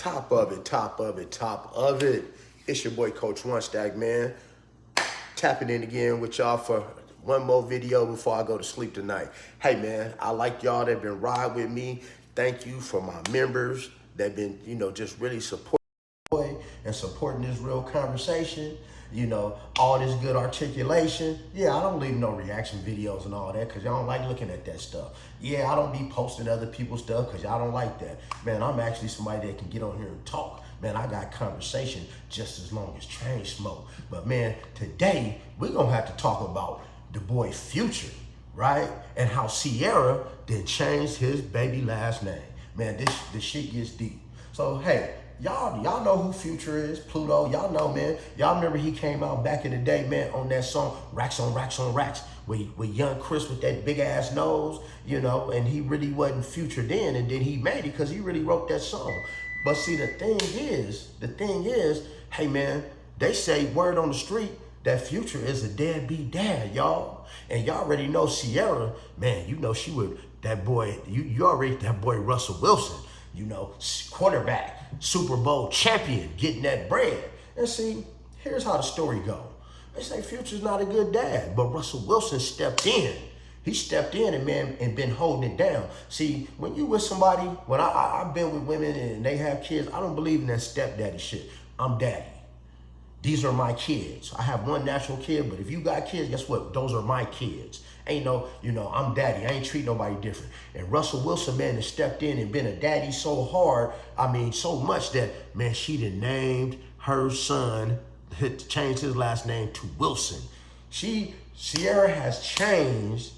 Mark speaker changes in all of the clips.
Speaker 1: Top of it, top of it, top of it. It's your boy Coach One Stack, man. Tapping in again with y'all for one more video before I go to sleep tonight. Hey man, I like y'all that been riding with me. Thank you for my members that been, just really supporting and supporting this real conversation. All this good articulation. Yeah, I don't leave no reaction videos and all that because y'all don't like looking at that stuff. Yeah, I don't be posting other people's stuff because y'all don't like that. Man, I'm actually somebody that can get on here and talk. Man, I got conversation just as long as train smoke. But man, today we're gonna have to talk about the boy Future, right? And how Ciara then changed his baby last name. Man, this shit gets deep. So hey, y'all know who Future is, Pluto. Y'all know, man. Y'all remember he came out back in the day, man, on that song, Racks on Racks on Racks, with young Chris with that big ass nose, and he really wasn't Future then, and then he made it because he really wrote that song. But see, the thing is, hey man, they say word on the street that Future is a deadbeat dad, y'all. And y'all already know Ciara, man, she would, that boy, you already, that boy Russell Wilson, quarterback, Super Bowl champion, getting that bread. And see, here's how the story goes. They say Future's not a good dad, but Russell Wilson stepped in. He stepped in and been holding it down. See, when you with somebody, when I've been with women and they have kids, I don't believe in that stepdaddy shit. I'm daddy. These are my kids. I have one natural kid, but if you got kids, guess what? Those are my kids. Ain't no, I'm daddy. I ain't treat nobody different. And Russell Wilson, man, has stepped in and been a daddy so hard. I mean, so much that, man, she done named her son, changed his last name to Wilson. Ciara has changed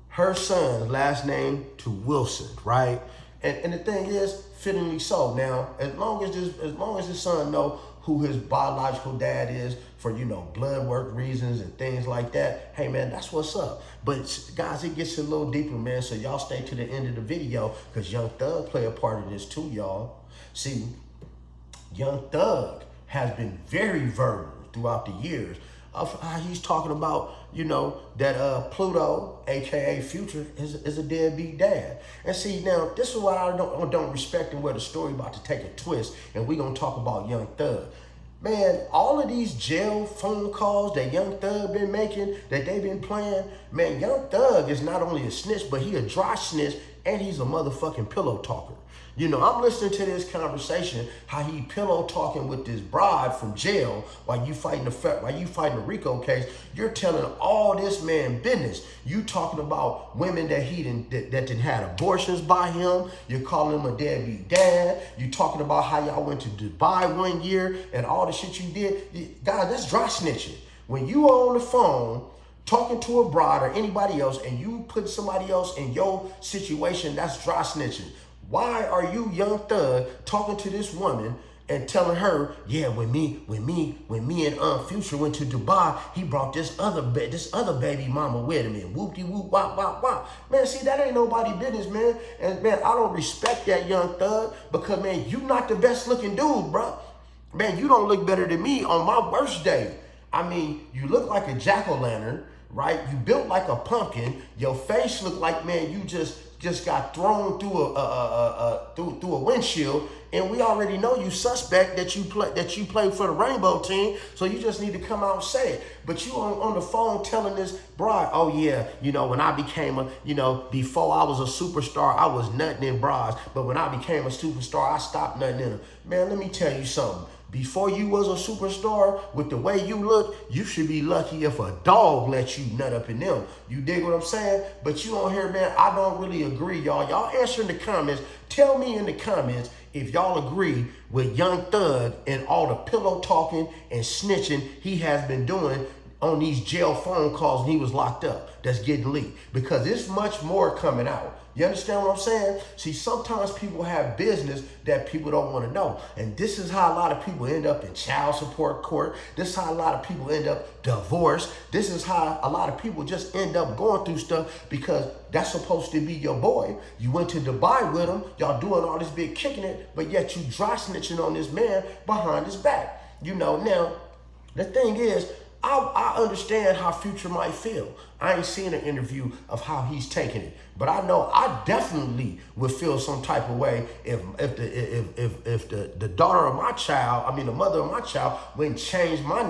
Speaker 1: her son's last name to Wilson, right? And the thing is, fittingly so. Now, as long as his son know who his biological dad is for, blood work reasons and things like that, hey man, that's what's up. But guys, it gets a little deeper, man. So y'all stay to the end of the video because Young Thug play a part of this too, y'all. See, Young Thug has been very verbal throughout the years of how he's talking about, that Pluto, aka Future, is a deadbeat dad. And see, now this is what I don't respect and where the story about to take a twist, and we're gonna talk about Young Thug. Man, all of these jail phone calls that Young Thug been making, that they been playing, man, Young Thug is not only a snitch, but he a dry snitch, and he's a motherfucking pillow talker. I'm listening to this conversation, how he pillow talking with this bride from jail while you fighting the RICO case. You're telling all this man business. You talking about women that that had abortions by him. You're calling him a deadbeat dad. You talking about how y'all went to Dubai one year and all the shit you did. Guys, that's dry snitching. When you on the phone talking to a bride or anybody else and you put somebody else in your situation, that's dry snitching. Why are you, Young Thug, talking to this woman and telling her, yeah, when me and Future went to Dubai, he brought this other baby mama with him and whoop-de-whoop, wop, wop, wop. Man, see, that ain't nobody business, man. And man, I don't respect that, Young Thug, because man, you not the best looking dude, bro. Man, you don't look better than me on my worst day. I mean, you look like a jack-o'-lantern, right? You built like a pumpkin. Your face look like, man, you just got thrown through a windshield, and we already know you suspect that you play for the Rainbow team, so you just need to come out and say it. But you on the phone telling this bride, oh yeah, when I became before I was a superstar, I was nutting in brides, but when I became a superstar, I stopped nutting in them. Man, let me tell you something. Before you was a superstar, with the way you look, you should be lucky if a dog lets you nut up in them. You dig what I'm saying? But you on here, man, I don't really agree, y'all. Y'all answer in the comments. Tell me in the comments if y'all agree with Young Thug and all the pillow talking and snitching he has been doing on these jail phone calls when he was locked up that's getting leaked. Because there's much more coming out. You understand what I'm saying? See, sometimes people have business that people don't want to know. And this is how a lot of people end up in child support court. This is how a lot of people end up divorced. This is how a lot of people just end up going through stuff because that's supposed to be your boy. You went to Dubai with him. Y'all doing all this big kicking it, but yet you dry snitching on this man behind his back. Now, the thing is, I understand how Future might feel. I ain't seen an interview of how he's taking it, but I know I definitely would feel some type of way if the daughter of my child, I mean the mother of my child, wouldn't change my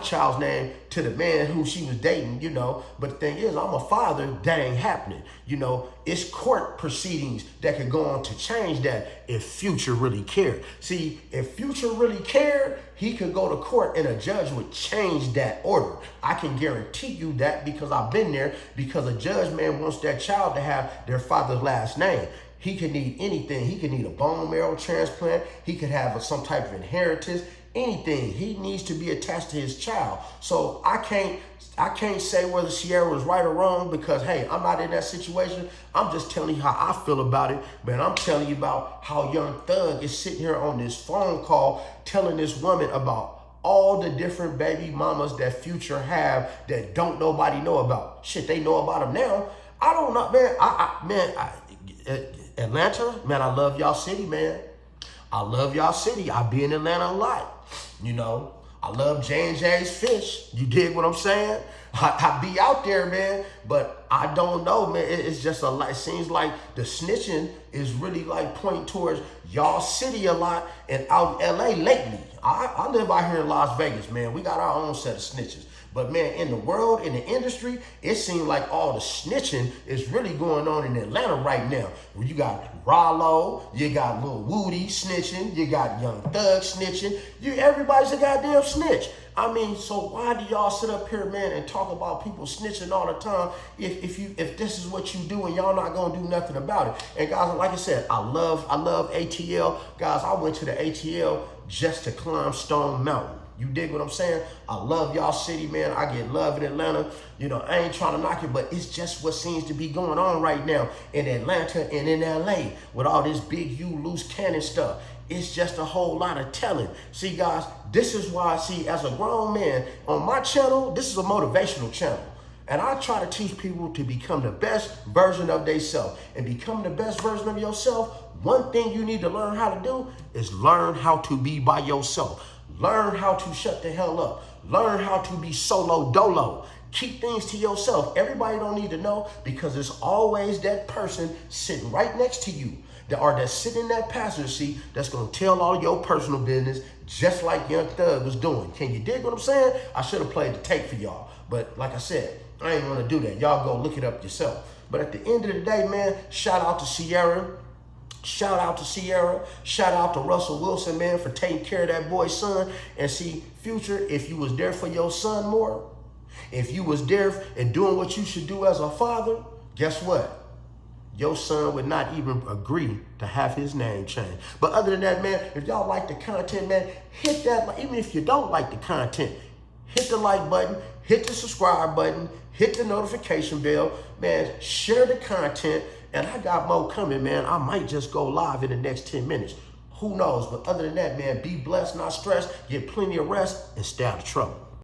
Speaker 1: child's name to the man who she was dating, you know. But the thing is, I'm a father, that ain't happening. You know, it's court proceedings that could go on to change that if Future really cared. See, if Future really cared, he could go to court and a judge would change that order. I can guarantee you that because I've been there, because a judge, man, wants that child to have their father's last name. He could need anything. He could need a bone marrow transplant. He could have some type of inheritance. Anything. He needs to be attached to his child. So I can't say whether Ciara was right or wrong because, hey, I'm not in that situation. I'm just telling you how I feel about it. Man, I'm telling you about how Young Thug is sitting here on this phone call telling this woman about all the different baby mamas that Future have that don't nobody know about. Shit, they know about them now. I don't know, man. Atlanta, man, I love y'all city, man. I love y'all city. I be in Atlanta a lot. You know, I love J&J's Fish. You dig what I'm saying? I be out there, man, but I don't know, man. It's just a lot. It seems like the snitching is really like pointing towards y'all city a lot and out in LA lately. I live out here in Las Vegas, man. We got our own set of snitches. But man, in the world, in the industry, it seems like all the snitching is really going on in Atlanta right now. You got Rollo, you got Lil Woody snitching, you got Young Thug snitching. Everybody's a goddamn snitch. I mean, so why do y'all sit up here, man, and talk about people snitching all the time if this is what you do and y'all not gonna do nothing about it? And guys, like I said, I love ATL. Guys, I went to the ATL just to climb Stone Mountain. You dig what I'm saying? I love y'all city, man. I get love in Atlanta. You know, I ain't trying to knock it, but it's just what seems to be going on right now in Atlanta and in LA with all this big U loose cannon stuff. It's just a whole lot of telling. See, guys, this is why, see, as a grown man, on my channel, this is a motivational channel. And I try to teach people to become the best version of themselves. And become the best version of yourself, one thing you need to learn how to do is learn how to be by yourself. Learn how to shut the hell up. Learn how to be solo dolo. Keep things to yourself. Everybody don't need to know because there's always that person sitting right next to you that's sitting in that passenger seat that's going to tell all your personal business just like Young Thug was doing. Can you dig what I'm saying? I should have played the tape for y'all. But like I said, I ain't going to do that. Y'all go look it up yourself. But at the end of the day, man, shout out to Ciara. Shout out to Ciara. Shout out to Russell Wilson, man, for taking care of that boy's son. And see, Future, if you was there for your son more, if you was there and doing what you should do as a father, guess what? Your son would not even agree to have his name changed. But other than that, man, if y'all like the content, man, hit that. Even if you don't like the content, hit the like button, hit the subscribe button, hit the notification bell, man, share the content. And I got more coming, man. I might just go live in the next 10 minutes. Who knows? But other than that, man, be blessed, not stressed, get plenty of rest, and stay out of trouble.